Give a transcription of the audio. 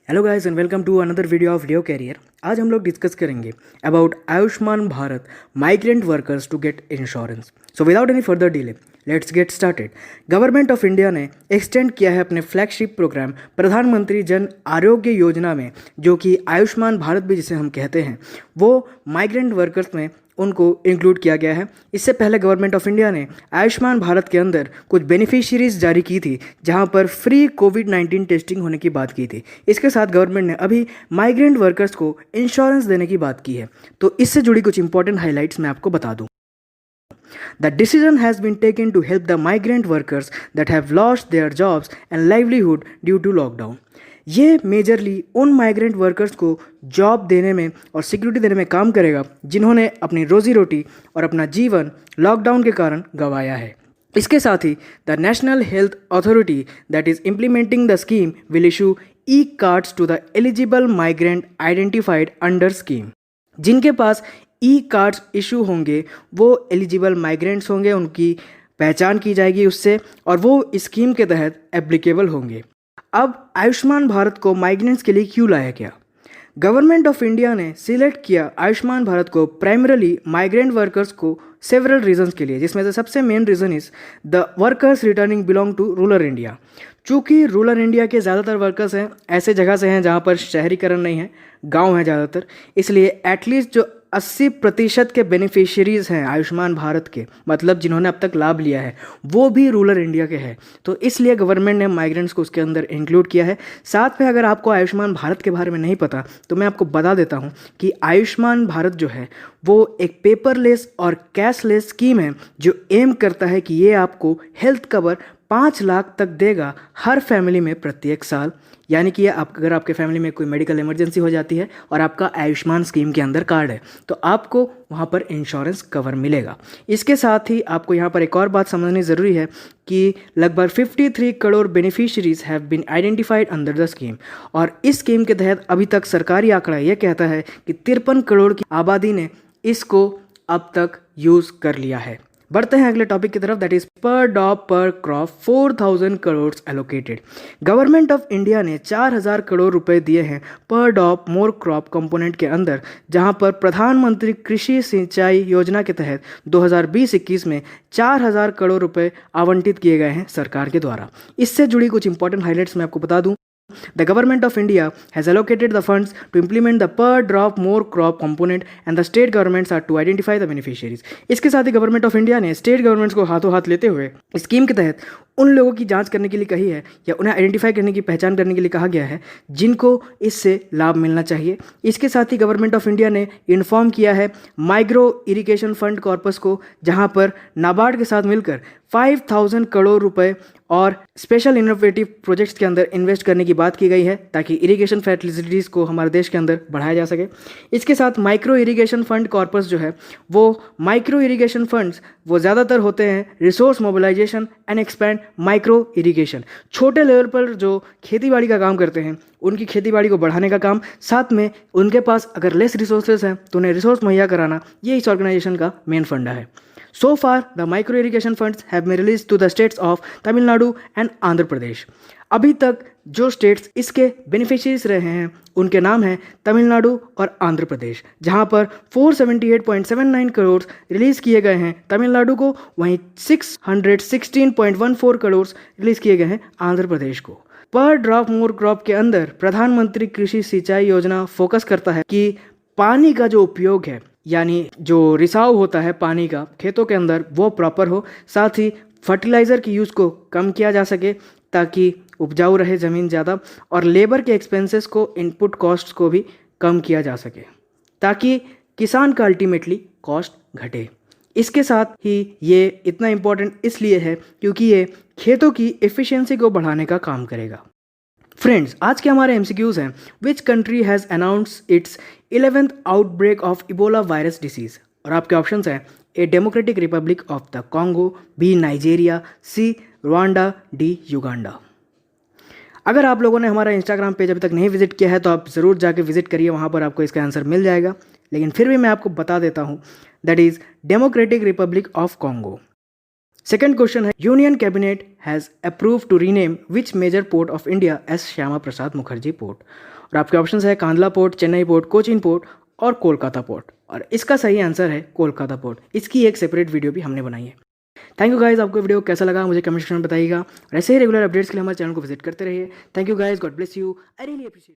Hello guys and welcome to another video of Leo Career. आज हम लोग discuss करेंगे about Ayushman Bharat migrant workers to get insurance. So without any further delay let's get started. Government of India ने extend किया है अपने flagship programme प्रधानमंत्री जन आरोग्य योजना में, जो कि आयुष्मान भारत भी जिसे हम कहते हैं, वो माइग्रेंट वर्कर्स में उनको इंक्लूड किया गया है। इससे पहले गवर्नमेंट ऑफ इंडिया ने आयुष्मान भारत के अंदर कुछ बेनिफिशियरीज जारी की थी जहां पर फ्री कोविड-19 टेस्टिंग होने की बात की थी। इसके साथ गवर्नमेंट ने अभी माइग्रेंट वर्कर्स को इंश्योरेंस देने की बात की है। तो इससे जुड़ी कुछ इंपॉर्टेंट हाइलाइट्स मैं आपको बता दूं। The decision has been taken to help the migrant workers that have lost their jobs and livelihood due to lockdown. ये मेजरली उन माइग्रेंट वर्कर्स को जॉब देने में और सिक्योरिटी देने में काम करेगा जिन्होंने अपनी रोजी रोटी और अपना जीवन लॉकडाउन के कारण गंवाया है। इसके साथ ही the national health authority that is implementing the scheme will issue E cards to the eligible migrant identified under scheme. जिनके पास ई कार्ड्स इशू होंगे वो एलिजिबल माइग्रेंट्स होंगे, उनकी पहचान की जाएगी उससे और वो इस स्कीम के तहत एप्लीकेबल होंगे। अब आयुष्मान भारत को माइग्रेंट्स के लिए क्यों लाया गया? गवर्नमेंट ऑफ इंडिया ने सिलेक्ट किया आयुष्मान भारत को प्राइमरली माइग्रेंट वर्कर्स को सेवरल रीजंस के लिए, जिसमें से सबसे main reason is the workers returning belong to rural India. चूँकि रूरल इंडिया के ज़्यादातर वर्कर्स हैं ऐसे जगह से हैं जहाँ पर शहरीकरण नहीं है, गांव है ज़्यादातर, इसलिए एटलीस्ट जो 80% के बेनिफिशियरीज हैं आयुष्मान भारत के, मतलब जिन्होंने अब तक लाभ लिया है, वो भी रूरल इंडिया के हैं। तो इसलिए गवर्नमेंट ने माइग्रेंट्स को उसके अंदर इंक्लूड किया है। साथ में अगर आपको आयुष्मान भारत के बारे में नहीं पता तो मैं आपको बता देता हूँ कि आयुष्मान भारत जो है वो एक पेपरलेस और कैशलेस स्कीम है जो एम करता है कि ये आपको हेल्थ कवर 5 लाख तक देगा हर फैमिली में प्रत्येक साल। यानी कि अगर आपके फैमिली में कोई मेडिकल इमरजेंसी हो जाती है और आपका आयुष्मान स्कीम के अंदर कार्ड है तो आपको वहाँ पर इंश्योरेंस कवर मिलेगा। इसके साथ ही आपको यहाँ पर एक और बात समझनी ज़रूरी है कि लगभग 53 crore beneficiaries have been identified under the scheme, और इस स्कीम के तहत अभी तक सरकारी आंकड़ा यह कहता है कि 53 करोड़ की आबादी ने इसको अब तक यूज़ कर लिया है। बढ़ते हैं अगले टॉपिक की तरफ, दैट इज पर डॉप पर crop 4000 crore allocated. Government of India ने 4000 करोड़ रुपए दिए हैं पर डॉप मोर क्रॉप कंपोनेंट के अंदर, जहां पर प्रधानमंत्री कृषि सिंचाई योजना के तहत 2020-21 में 4000 करोड़ रुपए आवंटित किए गए हैं सरकार के द्वारा। इससे जुड़ी कुछ इंपॉर्टेंट हाइलाइट्स मैं आपको बता दूं। The government of India has allocated the funds to implement the per drop more crop component and the state governments are to identify the beneficiaries. इसके साथ ही गवर्नमेंट ऑफ इंडिया ने स्टेट गवर्नमेंट्स को हाथों हाथ लेते हुए स्कीम के तहत उन लोगों की जांच करने के लिए कही है या उन्हें आइडेंटिफाई करने की पहचान करने के लिए कहा गया है जिनको इससे लाभ मिलना चाहिए। इसके साथ ही गवर्नमेंट ऑफ इंडिया ने इन्फॉर्म किया है माइक्रो इरिगेशन फंड कॉर्पस को, जहां पर नाबार्ड के साथ मिलकर 5000 करोड़ रुपए और स्पेशल इनोवेटिव प्रोजेक्ट्स के अंदर इन्वेस्ट करने की बात की गई है ताकि इरिगेशन फैसिलिटीज़ को हमारे देश के अंदर बढ़ाया जा सके। इसके साथ माइक्रो इरिगेशन फंड कॉर्पस जो है वो माइक्रो इरिगेशन फंड्स वो ज़्यादातर होते हैं resource mobilisation and expand micro irrigation. छोटे लेवल पर जो खेती बाड़ी का काम करते हैं उनकी खेती बाड़ी को बढ़ाने का काम, साथ में उनके पास अगर लेस रिसोर्सेज हैं तो उन्हें रिसोर्स मुहैया कराना, ये इस ऑर्गेनाइजेशन का मेन फंडा है। So far, the micro irrigation funds have been released to the states of Tamil Nadu and Andhra Pradesh. अभी तक जो स्टेट्स इसके बेनिफिशियरीज रहे हैं उनके नाम हैं तमिलनाडु और आंध्र प्रदेश, जहां पर 478.79 करोड़ रिलीज किए गए हैं तमिलनाडु को, वहीं 616.14 करोड़ रिलीज किए गए हैं आंध्र प्रदेश को। पर ड्रॉप मोर क्रॉप के अंदर प्रधानमंत्री कृषि सिंचाई योजना फोकस करता है कि पानी का जो उपयोग है, यानी जो रिसाव होता है पानी का खेतों के अंदर, वो प्रॉपर हो। साथ ही फर्टिलाइज़र की यूज़ को कम किया जा सके ताकि उपजाऊ रहे ज़मीन ज़्यादा, और लेबर के एक्सपेंसेस को, इनपुट कॉस्ट्स को भी कम किया जा सके ताकि किसान का अल्टीमेटली कॉस्ट घटे। इसके साथ ही ये इतना इम्पोर्टेंट इसलिए है क्योंकि ये खेतों की एफिशिएंसी को बढ़ाने का काम करेगा। फ्रेंड्स, आज के हमारे एमसीक्यूज हैं, which country has announce its 11th outbreak of Ebola virus disease, और आपके ऑप्शंस हैं A Democratic Republic of the Congo, B Nigeria, C Rwanda, D Uganda. अगर आप लोगों ने हमारा इंस्टाग्राम पेज अभी तक नहीं विजिट किया है तो आप ज़रूर जाके विजिट करिए, वहाँ पर आपको इसका आंसर मिल जाएगा। लेकिन फिर भी मैं आपको बता देता हूँ, that is democratic Republic of Congo. Second question है, union cabinet has approve to rename which major port of India as Shyama Prasad Mukherjee port. और आपके ऑप्शन है Kandla port, Chennai port, Cochin port और कोलकाता पोर्ट। और इसका सही आंसर है कोलकाता पोर्ट। इसकी एक सेपरेट वीडियो भी हमने बनाई है। थैंक यू गाइज, आपको वीडियो कैसा लगा मुझे कमेंट सेक्शन में बताइएगा। और ऐसे ही रेगुलर अपडेट्स के लिए हमारे चैनल को विजिट करते रहिए। Thank you guys, God bless you, I really appreciate.